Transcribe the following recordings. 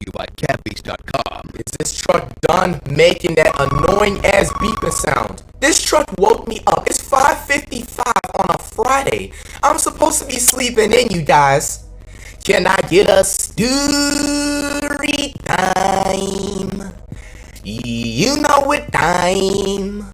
you by catbeast.com. Is this truck done making that annoying ass beeping sound? This truck woke me up. It's 5:55 on a Friday. I'm supposed to be sleeping in, you guys. Can I get a story time? You know what time?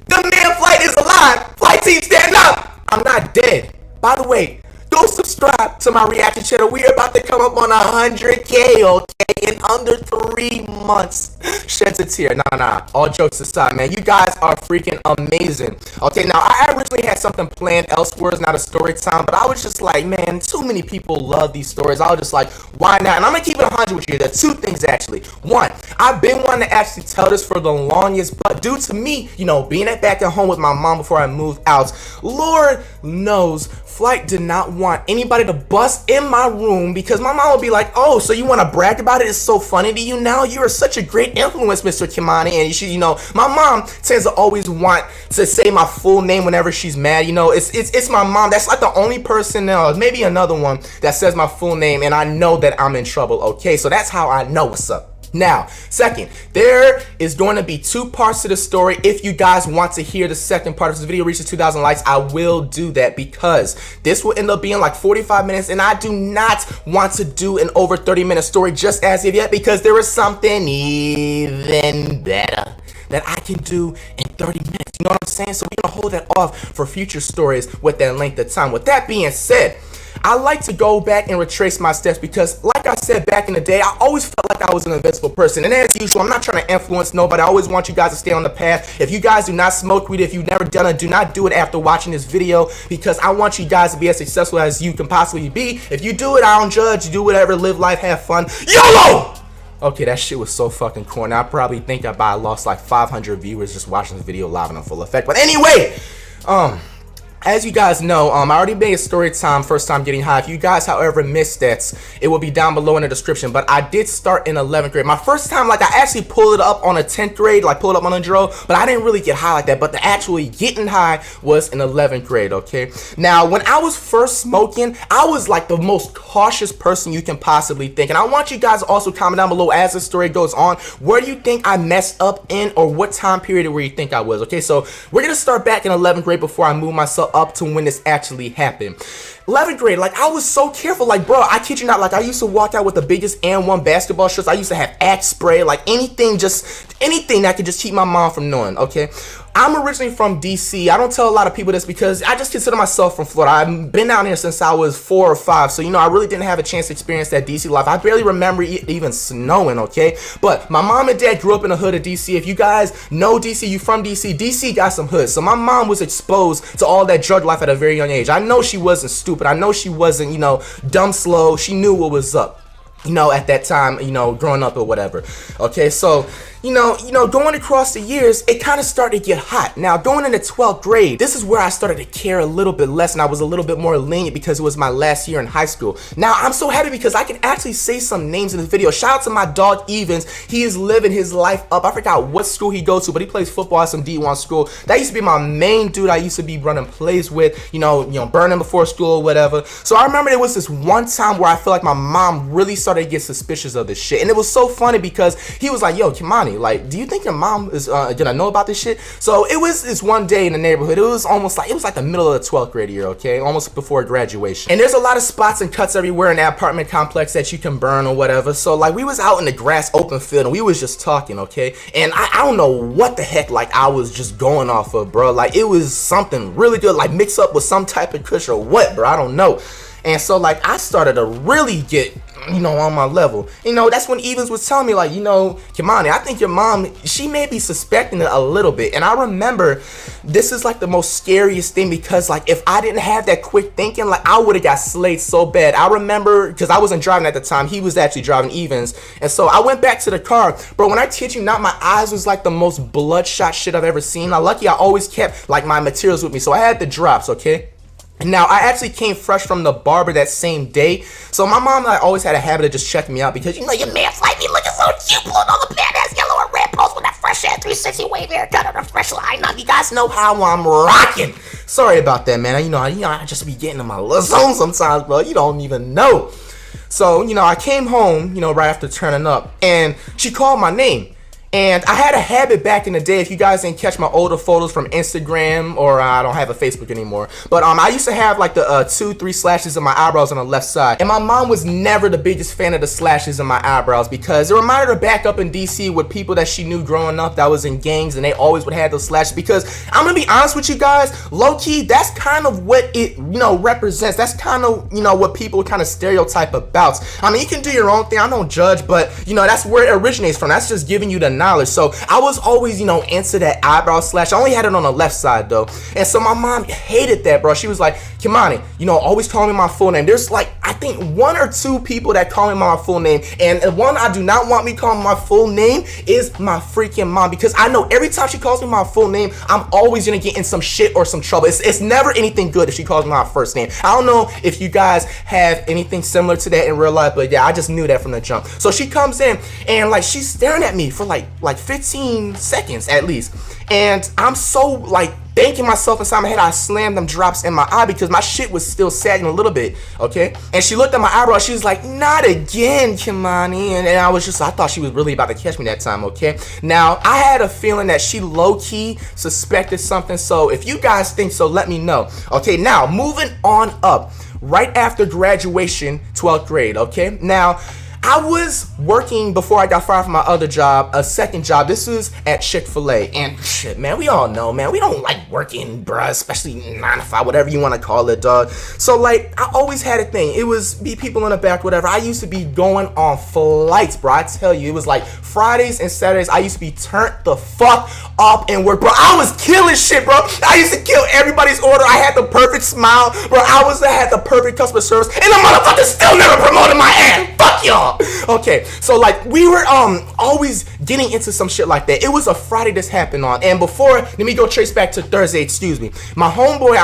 The man Flight is alive. Flight team, stand up. I'm not dead. By the way, go subscribe to my reaction channel. We're about to come up on 100K, okay, in under 3 months. Sheds a tear. Nah. All jokes aside, man, you guys are freaking amazing. Okay, now I originally had something planned elsewhere, it's not a story time, but I was just like, man, too many people love these stories. I was just like, why not? And I'm gonna keep it 100 with you. There's two things actually. One, I've been wanting to actually tell this for the longest, but due to me, being back at home with my mom before I moved out, Lord knows Flight did not want anybody to bust in my room because my mom would be like, oh, so you want to brag about it? It's so funny to you now? You are such a great influence, Mr. Kimani. And she, my mom tends to always want to say my full name whenever she's mad. It's my mom. That's like the only person, maybe another one, that says my full name, and I know that I'm in trouble, okay? So that's how I know what's up. Now, second, there is going to be 2 parts to the story. If you guys want to hear the second part of this video reaches 2,000 likes, I will do that because this will end up being like 45 minutes, and I do not want to do an over 30-minute story just as of yet because there is something even better that I can do in 30 minutes. You know what I'm saying? So we're going to hold that off for future stories with that length of time. With that being said, I like to go back and retrace my steps because, like I said back in the day, I always felt like I was an invincible person. And as usual, I'm not trying to influence nobody. I always want you guys to stay on the path. If you guys do not smoke weed, if you've never done it, do not do it after watching this video because I want you guys to be as successful as you can possibly be. If you do it, I don't judge. You do whatever, live life, have fun. YOLO! Okay, that shit was so fucking corny. I probably think I lost like 500 viewers just watching this video live in full effect. But anyway, as you guys know, I already made a story time, first time getting high. If you guys, however, missed that, it will be down below in the description. But I did start in 11th grade. My first time, I actually pulled it up on a 10th grade, pulled up on a drill, but I didn't really get high like that. But the actually getting high was in 11th grade, okay? Now, when I was first smoking, I was like the most cautious person you can possibly think. And I want you guys to also comment down below as the story goes on, where do you think I messed up in, or what time period where you think I was, okay? So we're gonna start back in 11th grade before I move myself up to when this actually happened. 11th grade, I was so careful, bro, I kid you not, I used to walk out with the biggest and1 basketball shirts. I used to have Axe spray, anything that could just keep my mom from knowing, okay? I'm originally from DC. I don't tell a lot of people this because I just consider myself from Florida. I've been down here since I was 4 or 5, so I really didn't have a chance to experience that DC life. I barely remember it even snowing, okay? But my mom and dad grew up in the hood of DC. If you guys know DC, you from DC, DC got some hoods. So my mom was exposed to all that drug life at a very young age. I know she wasn't stupid. I know she wasn't, dumb slow. She knew what was up, at that time, growing up or whatever. Okay, so going across the years, it kind of started to get hot. Now, going into 12th grade, this is where I started to care a little bit less, and I was a little bit more lenient because it was my last year in high school. Now, I'm so happy because I can actually say some names in this video. Shout out to my dog, Evans. He is living his life up. I forgot what school he goes to, but he plays football at some D1 school. That used to be my main dude I used to be running plays with, burning before school or whatever. So I remember there was this one time where I feel like my mom really started to get suspicious of this shit. And it was so funny because he was like, yo, Kimani, do you think your mom is gonna know about this shit? So it was this one day in the neighborhood. It was like the middle of the 12th grade year, okay, almost before graduation. And there's a lot of spots and cuts everywhere in that apartment complex that you can burn or whatever. So we was out in the grass open field and we was just talking, okay? And I don't know what the heck I was just going off of, bro. It was something really good, mixed up with some type of kush or what, bro, I don't know. And so I started to really get on my level. That's when Evans was telling me Kimani, I think your mom, she may be suspecting it a little bit. And I remember this is the most scariest thing because if I didn't have that quick thinking, I would have got slayed so bad. I remember because I wasn't driving at the time, he was actually driving, Evans. And so I went back to the car, bro. When I kid you not, my eyes was the most bloodshot shit I've ever seen. Now lucky I always kept my materials with me, so I had the drops, okay? Now, I actually came fresh from the barber that same day. So my mom always had a habit of just checking me out because, your man's me looking so cute, pulling all the badass yellow and red posts with that fresh ass 360 wave haircut and a fresh line up. You guys know how I'm rocking. Sorry about that, man. I just be getting in my little zone sometimes, bro. You don't even know. So, I came home, right after turning up, and she called my name. And I had a habit back in the day, if you guys didn't catch my older photos from Instagram, or I don't have a Facebook anymore, but I used to have like the 2-3 slashes in my eyebrows on the left side. And my mom was never the biggest fan of the slashes in my eyebrows because it reminded her back up in DC with people that she knew growing up that was in gangs, and they always would have those slashes. Because I'm gonna be honest with you guys, low-key, that's kind of what it represents. That's kind of what people kind of stereotype about. I mean, you can do your own thing, I don't judge, but that's where it originates from. That's just giving you the knowledge. So I was always, into that eyebrow slash. I only had it on the left side though. And so my mom hated that, bro. She was like, Kimani, always call me my full name. There's like, I think 1 or 2 people that call me my full name. And the one I do not want me calling my full name is my freaking mom. Because I know every time she calls me my full name, I'm always going to get in some shit or some trouble. It's never anything good if she calls me my first name. I don't know if you guys have anything similar to that in real life, but yeah, I just knew that from the jump. So she comes in and like, she's staring at me for like 15 seconds at least, and I'm so like thinking myself inside my head. I slammed them drops in my eye because my shit was still sagging a little bit, okay? And she looked at my eyebrow, she was like, not again, Kimani. And I thought she was really about to catch me that time, okay? Now, I had a feeling that she low-key suspected something, so if you guys think so, let me know. Okay, now, moving on up, right after graduation, 12th grade, okay? Now, I was working before I got fired from my other job, a second job. This was at Chick-fil-A. And shit, man, we all know, man, we don't like working, bruh, especially 9 to 5, whatever you want to call it, dog. So, like, I always had a thing. It was be people in the back, whatever. I used to be going on flights, bro. I tell you, it was like Fridays and Saturdays, I used to be turned the fuck up and work, bro. I was killing shit, bro. I used to kill everybody's order. I had the perfect smile, bro. I had the perfect customer service, and the motherfucker still never promoted my ass. Fuck y'all. Okay, so like we were always getting into some shit like that. It was a Friday this happened on, and before, let me go trace back to Thursday, excuse me. My homeboy,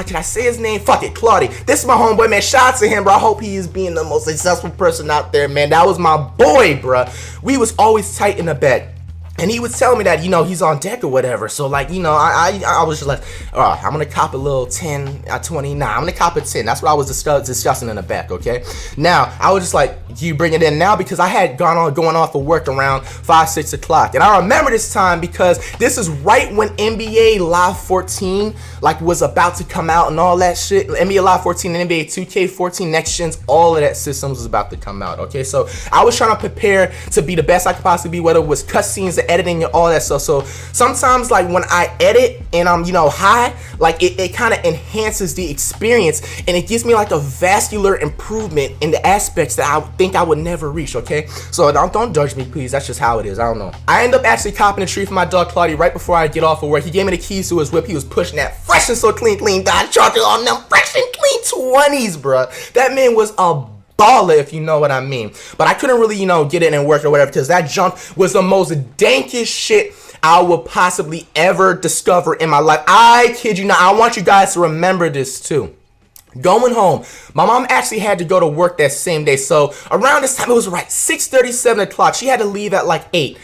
can I say his name? Fuck it, Claudia. This is my homeboy, man. Shout out to him, bro. I hope he is being the most successful person out there, man. That was my boy, bro. We was always tight in the bed. And he was telling me that, he's on deck or whatever. So, like, I was just like, all right, I'm going to cop a little 10, 20. Nah, I'm going to cop a 10. That's what I was discussing in the back, okay? Now, I was just like, you bring it in now? Because I had going off of work around 5, 6 o'clock. And I remember this time because this is right when NBA Live 14, like, was about to come out and all that shit. NBA Live 14 and NBA 2K14 Next Gens, all of that systems was about to come out, okay? So, I was trying to prepare to be the best I could possibly be, whether it was cutscenes, editing and all that stuff. So sometimes like when I edit and I'm high, like it kind of enhances the experience and it gives me like a vascular improvement in the aspects that I think I would never reach, okay? So don't judge me, please. That's just how it is. I don't know. I end up actually copping a treat for my dog Claudia right before I get off of work. He gave me the keys to his whip. He was pushing that fresh and so clean Dodge Charger on them fresh and clean 20s, bruh. That man was a baller, if you know what I mean. But I couldn't really, get it and work or whatever because that jump was the most dankest shit I would possibly ever discover in my life. I kid you not. I want you guys to remember this too. Going home, my mom actually had to go to work that same day. So around this time, it was right 6:30, 7 o'clock. She had to leave at like 8.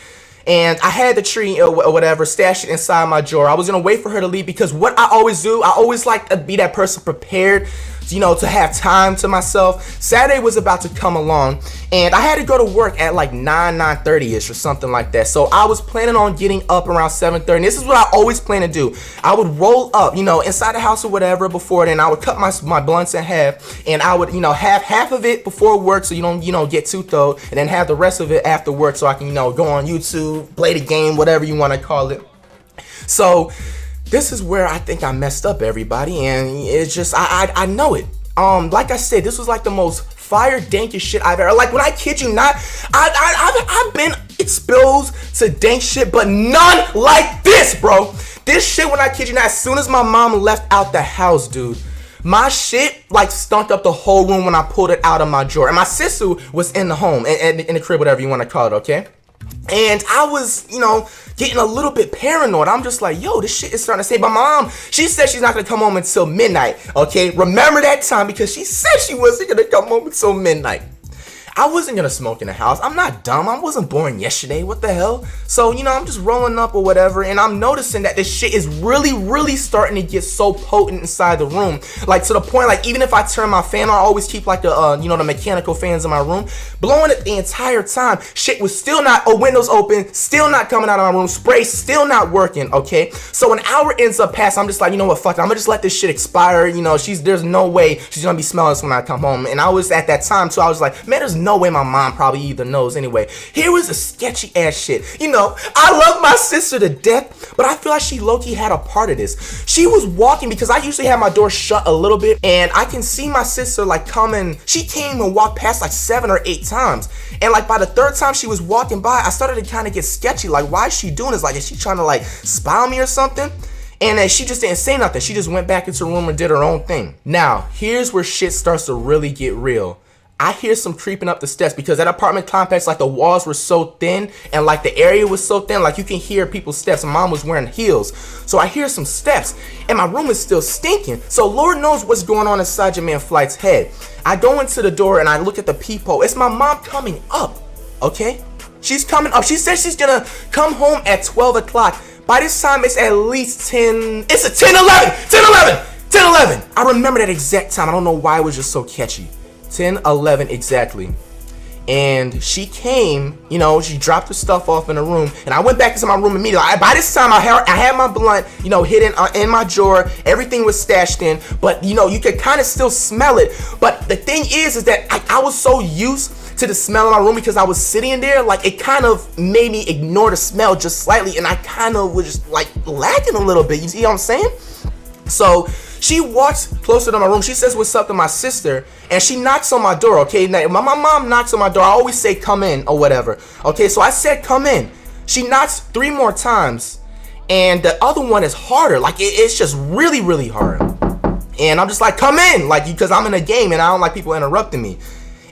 And I had the tree or whatever stashed it inside my drawer. I was going to wait for her to leave because what I always do, I always like to be that person prepared, to have time to myself. Saturday was about to come along and I had to go to work at like 9:30ish or something like that. So I was planning on getting up around 7:30. This is what I always plan to do. I would roll up, inside the house or whatever before then. I would cut my blunts in half and I would, have half of it before work so you don't, get too throat, and then have the rest of it after work so I can, go on YouTube, play the game, whatever you want to call it. So this is where I think I messed up, everybody, and it's just I know it. Like I said, this was like the most fire dankest shit I've ever. Like when I kid you not, I've been exposed to dank shit, but none like this, bro. This shit, when I kid you not, as soon as my mom left out the house, dude, my shit like stunk up the whole room when I pulled it out of my drawer. And my sister was in the home, in the crib, whatever you want to call it, okay? And I was, getting a little bit paranoid. I'm just like, yo, this shit is starting to say. My mom, she said she's not going to come home until midnight, okay? Remember that time because she said she wasn't going to come home until midnight. I wasn't gonna smoke in the house. I'm not dumb. I wasn't born yesterday. What the hell? So, I'm just rolling up or whatever, and I'm noticing that this shit is really starting to get so potent inside the room. Like, to the point, like, even if I turn my fan on, I always keep, like, the mechanical fans in my room, blowing it the entire time. Shit was still not, windows open, still not coming out of my room, spray still not working, okay? So an hour ends up passing. I'm just like, you know what, fuck it. I'm gonna just let this shit expire. There's no way she's gonna be smelling this when I come home. And I was at that time, so I was like, man, there's no way my mom probably either knows anyway. Here was a sketchy ass shit. I love my sister to death, but I feel like she low-key had a part of this. She was walking, because I usually have my door shut a little bit, and I can see my sister like coming. She came and walked past like 7 or 8 times. And like by the 3rd time she was walking by, I started to kind of get sketchy. Like, why is she doing this? Like, is she trying to like spy on me or something? And then she just didn't say nothing. She just went back into her room and did her own thing. Now, here's where shit starts to really get real. I hear some creeping up the steps, because that apartment complex, like, the walls were so thin and like the area was so thin, like you can hear people's steps. Mom was wearing heels, so I hear some steps, and my room is still stinking. So Lord knows what's going on inside your man Flight's head. I go into the door and I look at the peephole. It's my mom coming up. Okay, she's coming up. She says she's gonna come home at 12 o'clock. By this time, it's at least 10. It's a 10:11. I remember that exact time. I don't know why it was just so catchy. 10:11 exactly. And she came, she dropped her stuff off in the room, and I went back into my room immediately. By this time, I had my blunt, hidden in my drawer. Everything was stashed in, but you could kind of still smell it. But the thing is that I was so used to the smell in my room, because I was sitting in there, like, it kind of made me ignore the smell just slightly, and I kind of was just like lagging a little bit. You see what I'm saying? So she walks closer to my room. She says what's up to my sister, and she knocks on my door, okay? Now, my mom knocks on my door. I always say come in or whatever. Okay, so I said come in. She knocks 3 more times, and the other one is harder. Like, it's just really hard. And I'm just like, come in, like, because I'm in a game and I don't like people interrupting me.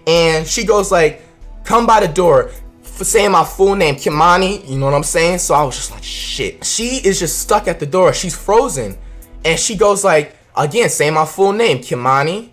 And she goes like, come by the door, for saying my full name, Kimani, you know what I'm saying? So I was just like, shit. She is just stuck at the door. She's frozen. And she goes like, again, saying my full name, Kimani,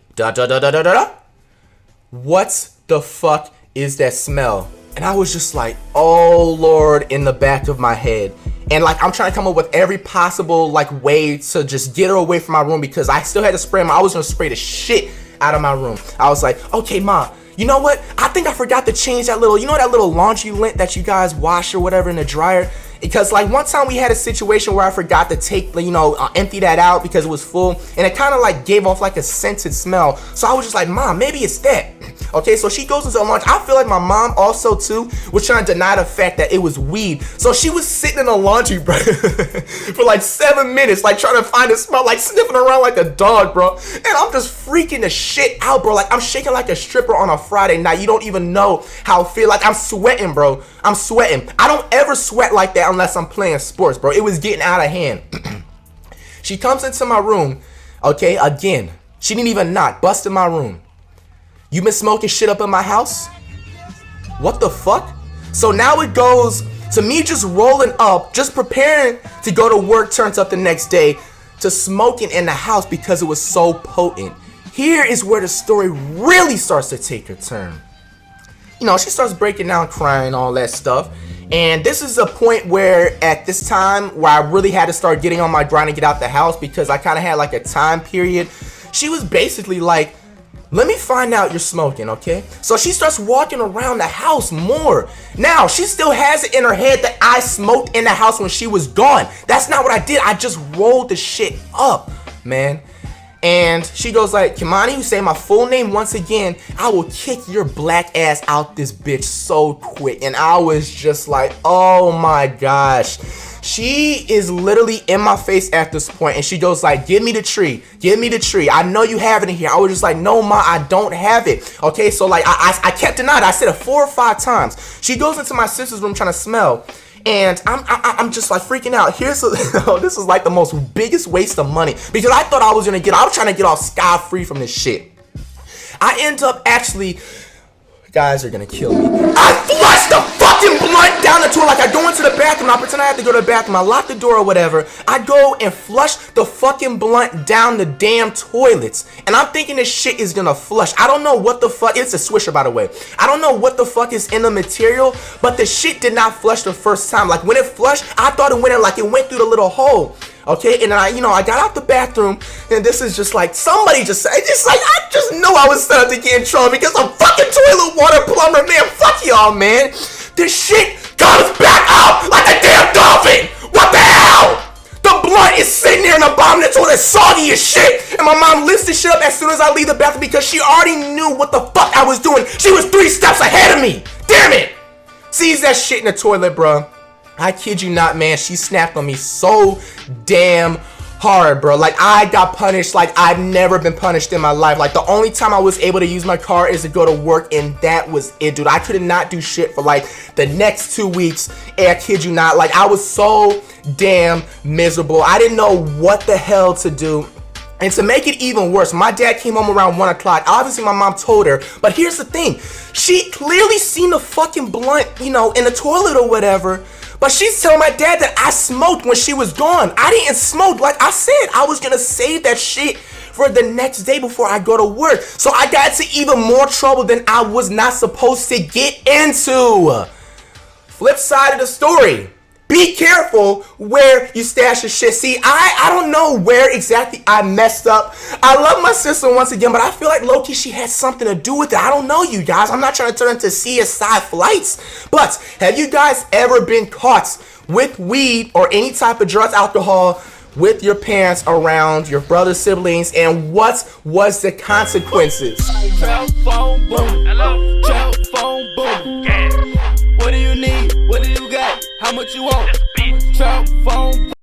What the fuck is that smell? And I was just like, oh Lord, in the back of my head. And like, I'm trying to come up with every possible like way to just get her away from my room, because I still had to spray I was gonna spray the shit out of my room. I was like, okay, Ma, you know what? I think I forgot to change that little, that little laundry lint that you guys wash or whatever in the dryer. Because like one time we had a situation where I forgot to take, empty that out because it was full, and it kind of like gave off like a scented smell. So I was just like, Mom, maybe it's that. Okay, so she goes into the laundry. I feel like my mom also too was trying to deny the fact that it was weed. So she was sitting in the laundry, bro, for like 7 minutes, like trying to find a smell, like sniffing around like a dog, bro. And I'm just freaking the shit out, bro. Like, I'm shaking like a stripper on a Friday night. You don't even know how I feel. Like, I'm sweating, bro. I'm sweating. I don't ever sweat like that unless I'm playing sports, bro. It was getting out of hand. She comes into my room, okay, again. She didn't even knock, busted my room. You been smoking shit up in my house? What the fuck? So now it goes to me just rolling up, just preparing to go to work, turns up the next day, to smoking in the house because it was so potent. Here is where the story really starts to take a turn. She starts breaking down, crying, all that stuff. And this is a point where at this time where I really had to start getting on my grind and get out the house, because I kind of had like a time period. She was basically like, let me find out you're smoking, okay? So she starts walking around the house more. Now, she still has it in her head that I smoked in the house when she was gone. That's not what I did. I just rolled the shit up, man. And she goes like, Kimani, you say my full name once again, I will kick your black ass out this bitch so quick. And I was just like, oh my gosh. She is literally in my face at this point, and she goes like, give me the tree, give me the tree. I know you have it in here. I was just like, no, Ma, I don't have it. Okay, so like I kept denying it. I said it 4 or 5 times. She goes into my sister's room trying to smell, and I'm just like freaking out. This is like the most biggest waste of money, because I thought I was trying to get off scot-free from this shit. I end up actually guys are gonna kill me. I flushed the fucking blunt down the toilet. Like, I go into the bathroom. I pretend I have to go to the bathroom. I lock the door or whatever. I go and flush the fucking blunt down the damn toilets. And I'm thinking this shit is gonna flush. I don't know what the fuck. It's a Swisher, by the way. I don't know what the fuck is in the material, but the shit did not flush the first time. Like, when it flushed, I thought it went in, like it went through the little hole. Okay, and then I got out the bathroom, and this is just like, somebody just said, I just know I was set up to get in trouble because I'm fucking toilet water plumber, man. Fuck y'all, man. This shit comes back out like a damn dolphin. What the hell? The blunt is sitting there in the bottom of the toilet, soggy as shit, and my mom lifts the shit up as soon as I leave the bathroom because she already knew what the fuck I was doing. She was 3 steps ahead of me. Damn it. Sees that shit in the toilet, bro. I kid you not, man. She snapped on me so damn hard, bro. Like, I got punished like I've never been punished in my life. Like, the only time I was able to use my car is to go to work, and that was it, dude. I could not do shit for like the next 2 weeks. And I kid you not, like, I was so damn miserable. I didn't know what the hell to do. And to make it even worse, my dad came home around 1 o'clock. Obviously, my mom told her. But here's the thing. She clearly seen the fucking blunt, in the toilet or whatever. But she's telling my dad that I smoked when she was gone. I didn't smoke. Like I said, I was going to save that shit for the next day before I go to work. So I got into even more trouble than I was not supposed to get into. Flip side of the story. Be careful where you stash your shit. See, I don't know where exactly I messed up. I love my sister once again, but I feel like low-key she had something to do with it. I don't know, you guys. I'm not trying to turn into CSI Flights. But have you guys ever been caught with weed or any type of drugs, alcohol, with your parents around, your brothers, siblings, and what was the consequences? Trap phone boom. Hello. Trap phone boom. Yeah. What do you need? What do you got? How much you want? Trap phone.